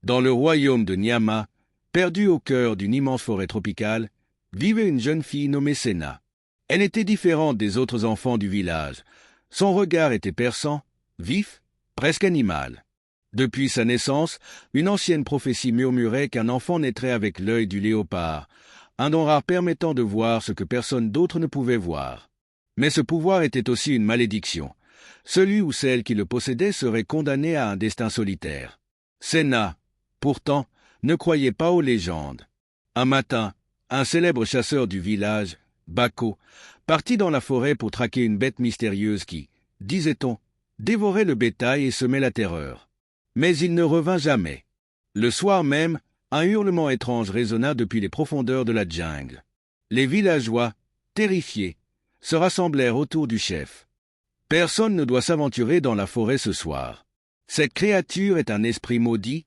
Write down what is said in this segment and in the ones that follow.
Dans le royaume de Nyama, perdue au cœur d'une immense forêt tropicale, vivait une jeune fille nommée Senna. Elle était différente des autres enfants du village. Son regard était perçant, vif, presque animal. Depuis sa naissance, une ancienne prophétie murmurait qu'un enfant naîtrait avec l'œil du léopard, un don rare permettant de voir ce que personne d'autre ne pouvait voir. Mais ce pouvoir était aussi une malédiction. Celui ou celle qui le possédait serait condamné à un destin solitaire. Senna, pourtant, ne croyait pas aux légendes. Un matin, un célèbre chasseur du village, Bako, partit dans la forêt pour traquer une bête mystérieuse qui, disait-on, dévorait le bétail et semait la terreur. Mais il ne revint jamais. Le soir même, un hurlement étrange résonna depuis les profondeurs de la jungle. Les villageois, terrifiés, se rassemblèrent autour du chef. Personne ne doit s'aventurer dans la forêt ce soir. Cette créature est un esprit maudit,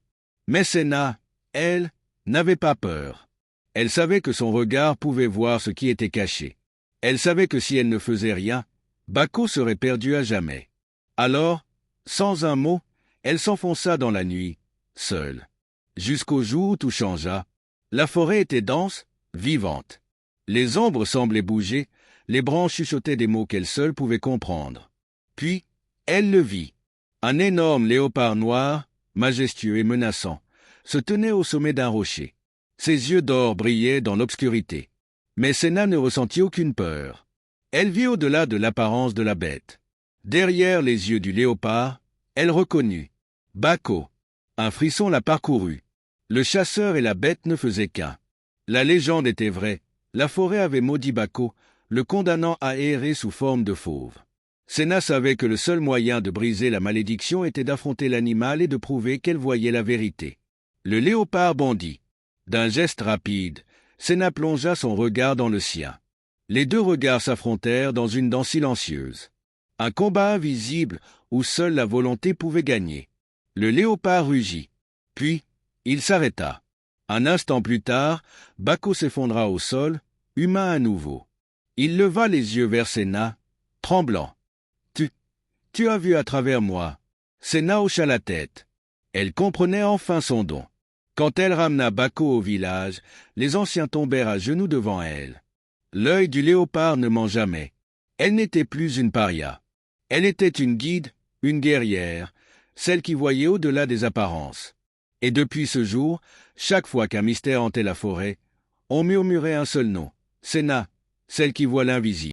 mais Senna, elle, n'avait pas peur. Elle savait que son regard pouvait voir ce qui était caché. Elle savait que si elle ne faisait rien, Bako serait perdu à jamais. Alors, sans un mot, elle s'enfonça dans la nuit, seule. Jusqu'au jour où tout changea. La forêt était dense, vivante. Les ombres semblaient bouger, les branches chuchotaient des mots qu'elle seule pouvait comprendre. Puis, elle le vit. Un énorme léopard noir, majestueux et menaçant, se tenait au sommet d'un rocher. Ses yeux d'or brillaient dans l'obscurité. Mais Senna ne ressentit aucune peur. Elle vit au-delà de l'apparence de la bête. Derrière les yeux du léopard, elle reconnut Bako. Un frisson la parcourut. Le chasseur et la bête ne faisaient qu'un. La légende était vraie. La forêt avait maudit Bako, le condamnant à errer sous forme de fauve. Senna savait que le seul moyen de briser la malédiction était d'affronter l'animal et de prouver qu'elle voyait la vérité. Le léopard bondit. D'un geste rapide, Senna plongea son regard dans le sien. Les deux regards s'affrontèrent dans une danse silencieuse. Un combat invisible où seule la volonté pouvait gagner. Le léopard rugit. Puis, il s'arrêta. Un instant plus tard, Bako s'effondra au sol, humain à nouveau. Il leva les yeux vers Senna, tremblant. Tu as vu à travers moi. Senna hocha la tête. Elle comprenait enfin son don. Quand elle ramena Bako au village, les anciens tombèrent à genoux devant elle. L'œil du léopard ne ment jamais. Elle n'était plus une paria. Elle était une guide, une guerrière, celle qui voyait au-delà des apparences. Et depuis ce jour, chaque fois qu'un mystère hantait la forêt, on murmurait un seul nom, Senna, celle qui voit l'invisible.